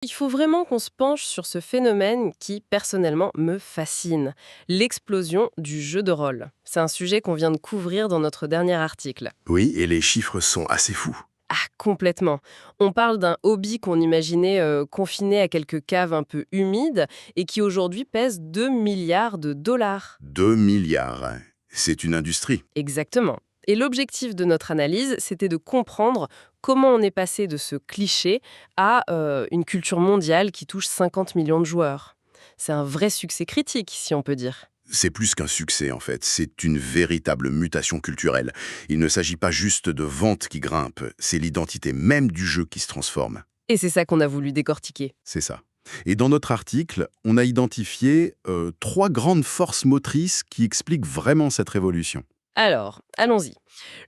Il faut vraiment qu'on se penche sur ce phénomène qui, personnellement, me fascine. L'explosion du jeu de rôle. C'est un sujet qu'on vient de couvrir dans notre dernier article. Oui, et les chiffres sont assez fous. Ah, complètement. On parle d'un hobby qu'on imaginait confiné à quelques caves un peu humides et qui aujourd'hui pèse 2 milliards de dollars. 2 milliards. C'est une industrie. Exactement. Et l'objectif de notre analyse, c'était de comprendre comment on est passé de ce cliché à une culture mondiale qui touche 50 millions de joueurs. C'est un vrai succès critique, si on peut dire. C'est plus qu'un succès, en fait. C'est une véritable mutation culturelle. Il ne s'agit pas juste de ventes qui grimpent, c'est l'identité même du jeu qui se transforme. Et c'est ça qu'on a voulu décortiquer. C'est ça. Et dans notre article, on a identifié 3 grandes forces motrices qui expliquent vraiment cette révolution. Alors, allons-y.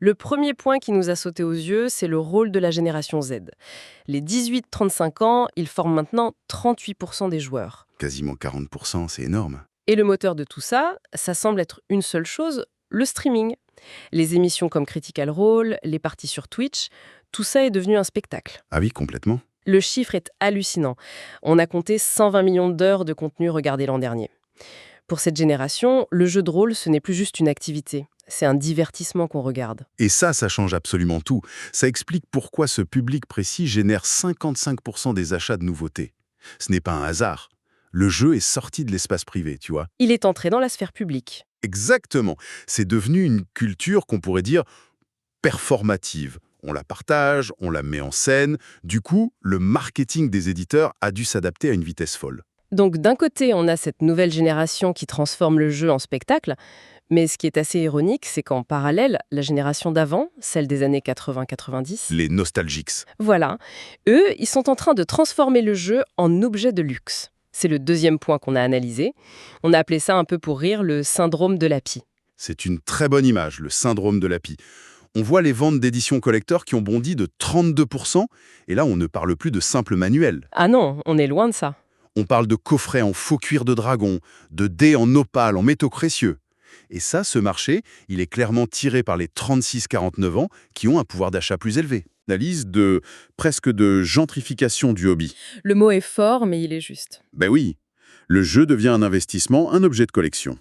Le premier point qui nous a sauté aux yeux, c'est le rôle de la génération Z. Les 18-35 ans, ils forment maintenant 38% des joueurs. Quasiment 40%, c'est énorme. Et le moteur de tout ça, ça semble être une seule chose, le streaming. Les émissions comme Critical Role, les parties sur Twitch, tout ça est devenu un spectacle. Ah oui, complètement. Le chiffre est hallucinant. On a compté 120 millions d'heures de contenu regardé l'an dernier. Pour cette génération, le jeu de rôle, ce n'est plus juste une activité. C'est un divertissement qu'on regarde. Et ça change absolument tout. Ça explique pourquoi ce public précis génère 55% des achats de nouveautés. Ce n'est pas un hasard. Le jeu est sorti de l'espace privé, tu vois. Il est entré dans la sphère publique. Exactement. C'est devenu une culture qu'on pourrait dire performative. On la partage, on la met en scène. Du coup, le marketing des éditeurs a dû s'adapter à une vitesse folle. Donc d'un côté, on a cette nouvelle génération qui transforme le jeu en spectacle, mais ce qui est assez ironique, c'est qu'en parallèle, la génération d'avant, celle des années 80-90, Les nostalgiques. voilà, eux, ils sont en train de transformer le jeu en objet de luxe. C'est le deuxième point qu'on a analysé. On a appelé ça un peu pour rire le syndrome de l'API. C'est une très bonne image, le syndrome de l'API. On voit les ventes d'éditions collector qui ont bondi de 32%, et là, on ne parle plus de simple manuel. Ah non, on est loin de ça. On parle de coffrets en faux cuir de dragon, de dés en opale, en métaux précieux. Et ça, ce marché, il est clairement tiré par les 36-49 ans qui ont un pouvoir d'achat plus élevé. Analyse presque de gentrification du hobby. Le mot est fort, mais il est juste. Ben oui, le jeu devient un investissement, un objet de collection.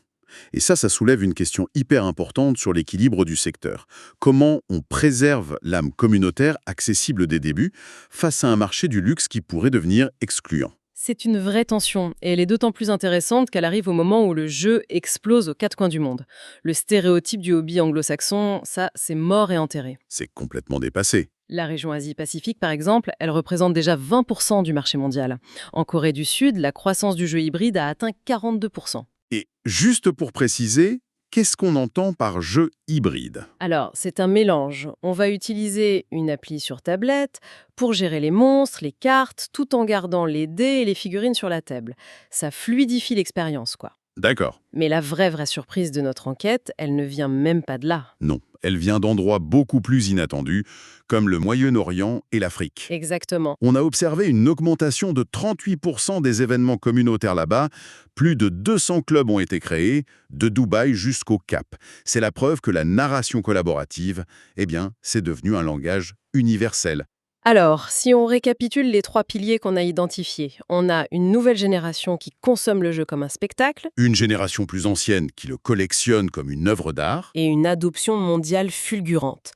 Et ça soulève une question hyper importante sur l'équilibre du secteur. Comment on préserve l'âme communautaire accessible dès débuts face à un marché du luxe qui pourrait devenir excluant? C'est une vraie tension, et elle est d'autant plus intéressante qu'elle arrive au moment où le jeu explose aux quatre coins du monde. Le stéréotype du hobby anglo-saxon, ça, c'est mort et enterré. C'est complètement dépassé. La région Asie-Pacifique, par exemple, elle représente déjà 20% du marché mondial. En Corée du Sud, la croissance du jeu hybride a atteint 42%. Et juste pour préciser, qu'est-ce qu'on entend par jeu hybride? Alors, c'est un mélange. On va utiliser une appli sur tablette pour gérer les monstres, les cartes, tout en gardant les dés et les figurines sur la table. Ça fluidifie l'expérience, quoi. D'accord. Mais la vraie surprise de notre enquête, elle ne vient même pas de là. Non, elle vient d'endroits beaucoup plus inattendus, comme le Moyen-Orient et l'Afrique. Exactement. On a observé une augmentation de 38% des événements communautaires là-bas. Plus de 200 clubs ont été créés, de Dubaï jusqu'au Cap. C'est la preuve que la narration collaborative, eh bien, c'est devenu un langage universel. Alors, si on récapitule les trois piliers qu'on a identifiés, on a une nouvelle génération qui consomme le jeu comme un spectacle Une génération plus ancienne qui le collectionne comme une œuvre d'art. et une adoption mondiale fulgurante.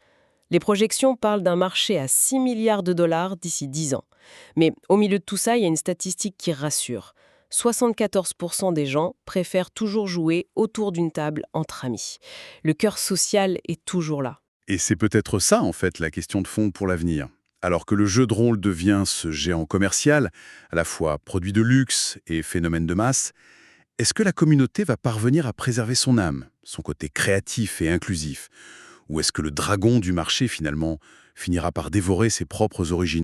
Les projections parlent d'un marché à 6 milliards de dollars d'ici 10 ans. Mais au milieu de tout ça, il y a une statistique qui rassure. 74% des gens préfèrent toujours jouer autour d'une table entre amis. Le cœur social est toujours là. Et c'est peut-être ça, en fait, la question de fond pour l'avenir. Alors que le jeu de rôle devient ce géant commercial, à la fois produit de luxe et phénomène de masse, est-ce que la communauté va parvenir à préserver son âme, son côté créatif et inclusif? Ou est-ce que le dragon du marché, finalement, finira par dévorer ses propres origines?